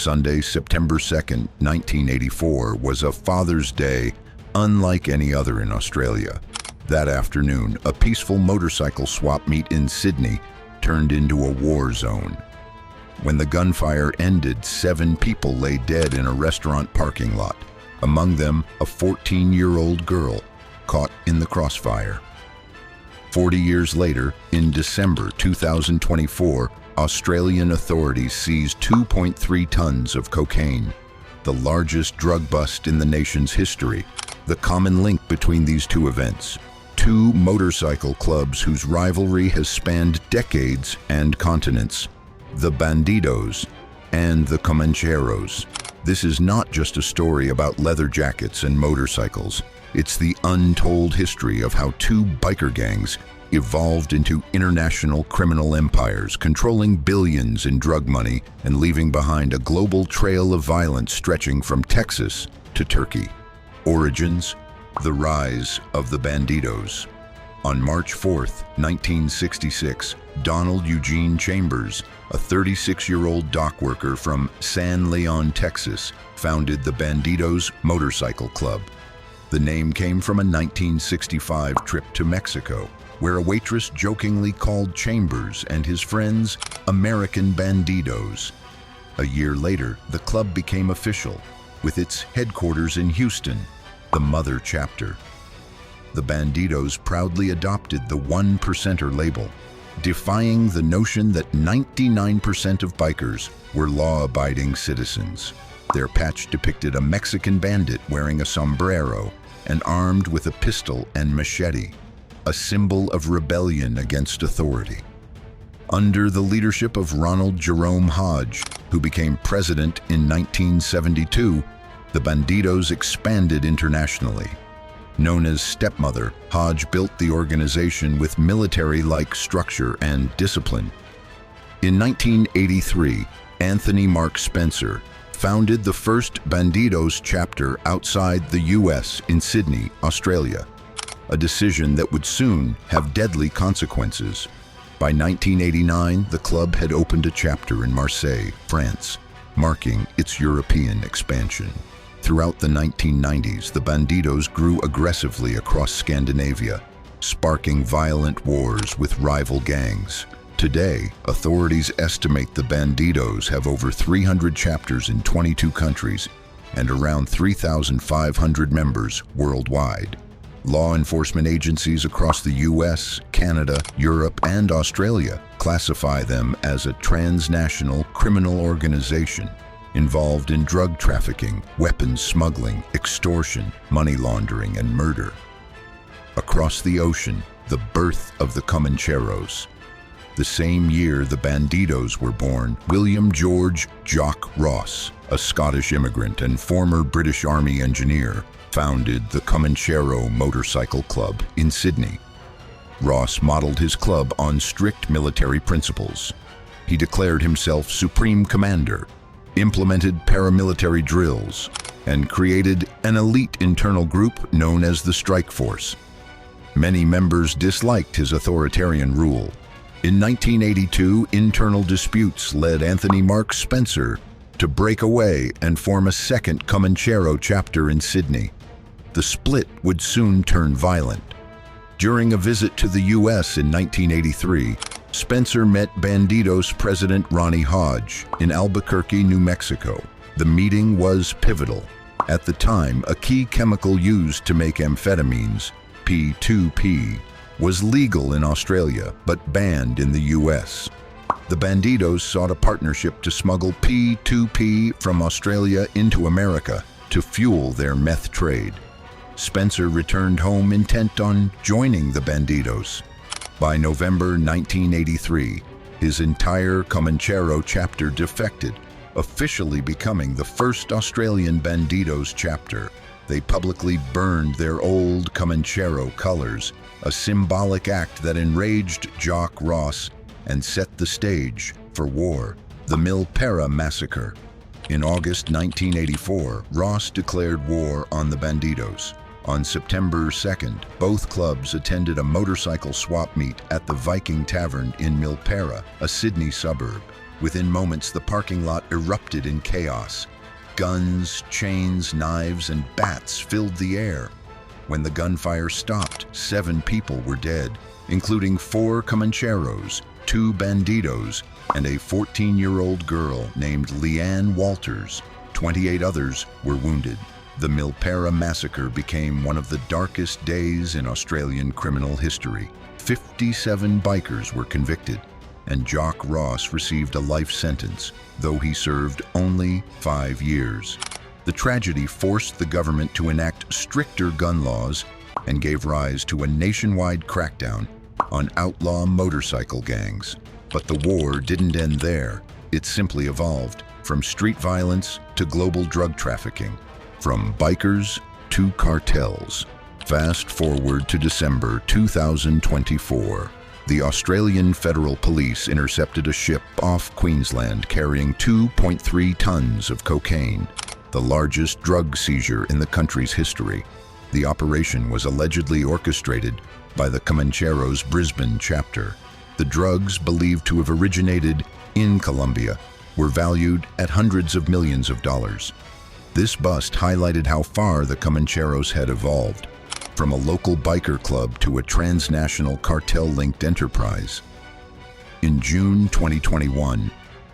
Sunday, September 2nd, 1984, was a Father's Day unlike any other in Australia. That afternoon, a peaceful motorcycle swap meet in Sydney turned into a war zone. When the gunfire ended, 7 people lay dead in a restaurant parking lot, among them a 14-year-old girl caught in the crossfire. 40 years later, in December 2024, Australian authorities seized 2.3 tons of cocaine, the largest drug bust in the nation's history. The common link between these two events: 2 motorcycle clubs whose rivalry has spanned decades and continents, the Bandidos and the Comancheros. This is not just a story about leather jackets and motorcycles. It's the untold history of how 2 biker gangs evolved into international criminal empires, controlling billions in drug money and leaving behind a global trail of violence stretching from Texas to Turkey. Origins: the rise of the Bandidos. On March 4th, 1966, Donald Eugene Chambers, a 36-year-old dock worker from San Leon, Texas, founded the Bandidos Motorcycle Club. The name came from a 1965 trip to Mexico, where a waitress jokingly called Chambers and his friends American Bandidos. A year later, the club became official, with its headquarters in Houston, the mother chapter. The Bandidos proudly adopted the 1%er label, defying the notion that 99% of bikers were law-abiding citizens. Their patch depicted a Mexican bandit wearing a sombrero and armed with a pistol and machete, a symbol of rebellion against authority. Under the leadership of Ronald Jerome Hodge, who became president in 1972, the Bandidos expanded internationally. Known as Stepmother, Hodge built the organization with military-like structure and discipline. In 1983, Anthony Mark Spencer founded the first Bandidos chapter outside the US in Sydney, Australia, a decision that would soon have deadly consequences. By 1989, the club had opened a chapter in Marseille, France, marking its European expansion. Throughout the 1990s, the Bandidos grew aggressively across Scandinavia, sparking violent wars with rival gangs. Today, authorities estimate the Bandidos have over 300 chapters in 22 countries and around 3,500 members worldwide. Law enforcement agencies across the US, Canada, Europe, and Australia classify them as a transnational criminal organization involved in drug trafficking, weapons smuggling, extortion, money laundering, and murder. Across the ocean, the birth of the Comancheros. The same year the Bandidos were born, William George "Jock" Ross, a Scottish immigrant and former British Army engineer, founded the Comanchero Motorcycle Club in Sydney. Ross modeled his club on strict military principles. He declared himself Supreme Commander, implemented paramilitary drills, and created an elite internal group known as the Strike Force. Many members disliked his authoritarian rule. In 1982, internal disputes led Anthony Mark Spencer to break away and form a second Comanchero chapter in Sydney. The split would soon turn violent. During a visit to the US in 1983, Spencer met Bandidos president Ronnie Hodge in Albuquerque, New Mexico. The meeting was pivotal. At the time, a key chemical used to make amphetamines, P2P, was legal in Australia but banned in the US. The Bandidos sought a partnership to smuggle P2P from Australia into America to fuel their meth trade. Spencer returned home intent on joining the Bandidos. By November 1983, his entire Comanchero chapter defected, officially becoming the first Australian Bandidos chapter. They publicly burned their old Comanchero colors, a symbolic act that enraged Jock Ross and set the stage for war, the Milpera Massacre. In August 1984, Ross declared war on the Bandidos. On September 2nd, both clubs attended a motorcycle swap meet at the Viking Tavern in Milpera, a Sydney suburb. Within moments, the parking lot erupted in chaos. Guns, chains, knives, and bats filled the air. When the gunfire stopped, 7 people were dead, including 4 Comancheros, 2 Bandidos, and a 14-year-old girl named Leanne Walters. 28 others were wounded. The Milpera massacre became one of the darkest days in Australian criminal history. 57 bikers were convicted, and Jock Ross received a life sentence, though he served only 5 years. The tragedy forced the government to enact stricter gun laws and gave rise to a nationwide crackdown on outlaw motorcycle gangs. But the war didn't end there. It simply evolved from street violence to global drug trafficking, from bikers to cartels. Fast forward to December 2024. The Australian Federal Police intercepted a ship off Queensland carrying 2.3 tons of cocaine, the largest drug seizure in the country's history. The operation was allegedly orchestrated by the Comancheros Brisbane chapter. The drugs, believed to have originated in Colombia, were valued at hundreds of millions of dollars. This bust highlighted how far the Comancheros had evolved, from a local biker club to a transnational cartel-linked enterprise. In June 2021,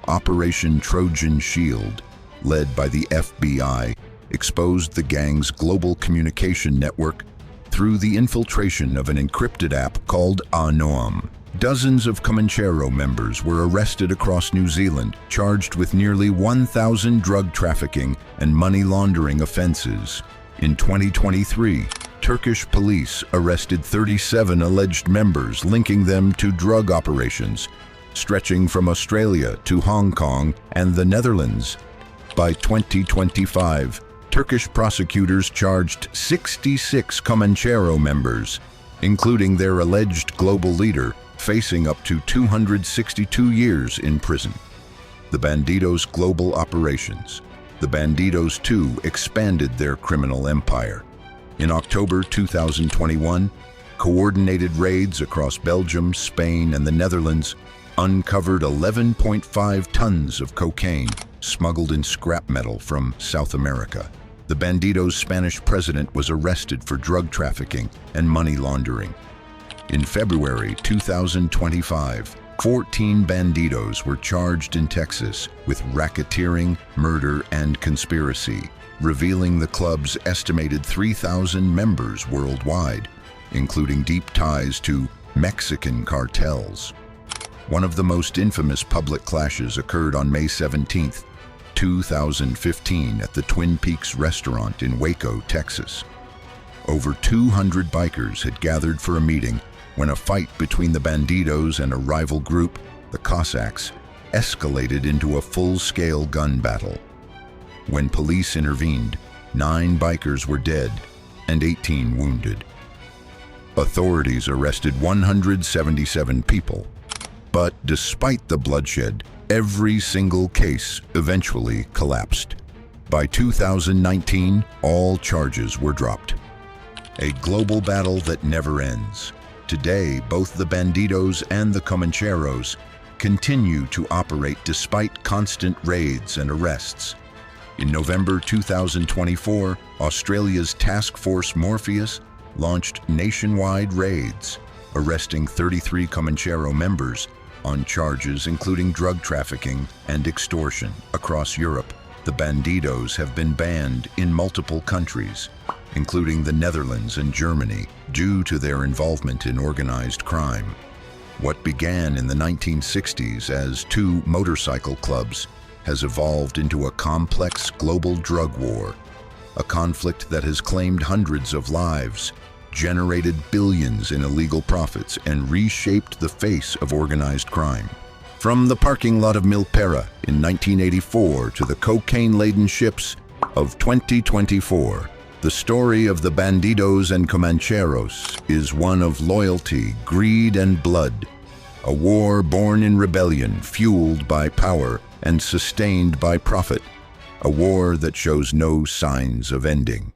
Operation Trojan Shield, led by the FBI, exposed the gang's global communication network through the infiltration of an encrypted app called Anoam. Dozens of Comanchero members were arrested across New Zealand, charged with nearly 1,000 drug trafficking and money laundering offenses. In 2023, Turkish police arrested 37 alleged members, linking them to drug operations, stretching from Australia to Hong Kong and the Netherlands. By 2025, Turkish prosecutors charged 66 Comanchero members, including their alleged global leader, facing up to 262 years in prison. The Bandidos' global operations. The Bandidos, too, expanded their criminal empire. In October 2021, coordinated raids across Belgium, Spain, and the Netherlands uncovered 11.5 tons of cocaine smuggled in scrap metal from South America. The Bandidos' Spanish president was arrested for drug trafficking and money laundering. In February 2025, 14 Bandidos were charged in Texas with racketeering, murder, and conspiracy, revealing the club's estimated 3,000 members worldwide, including deep ties to Mexican cartels. One of the most infamous public clashes occurred on May 17, 2015 at the Twin Peaks restaurant in Waco, Texas. Over 200 bikers had gathered for a meeting when a fight between the Bandidos and a rival group, the Cossacks, escalated into a full-scale gun battle. When police intervened, 9 bikers were dead and 18 wounded. Authorities arrested 177 people, but despite the bloodshed, every single case eventually collapsed. By 2019, all charges were dropped. A global battle that never ends. Today, both the Bandidos and the Comancheros continue to operate despite constant raids and arrests. In November 2024, Australia's Task Force Morpheus launched nationwide raids, arresting 33 Comanchero members on charges including drug trafficking and extortion. Across Europe, the Bandidos have been banned in multiple countries, including the Netherlands and Germany, due to their involvement in organized crime. What began in the 1960s as 2 motorcycle clubs has evolved into a complex global drug war, a conflict that has claimed hundreds of lives, generated billions in illegal profits, and reshaped the face of organized crime. From the parking lot of Milpera in 1984 to the cocaine-laden ships of 2024, the story of the Bandidos and Comancheros is one of loyalty, greed, and blood. A war born in rebellion, fueled by power and sustained by profit. A war that shows no signs of ending.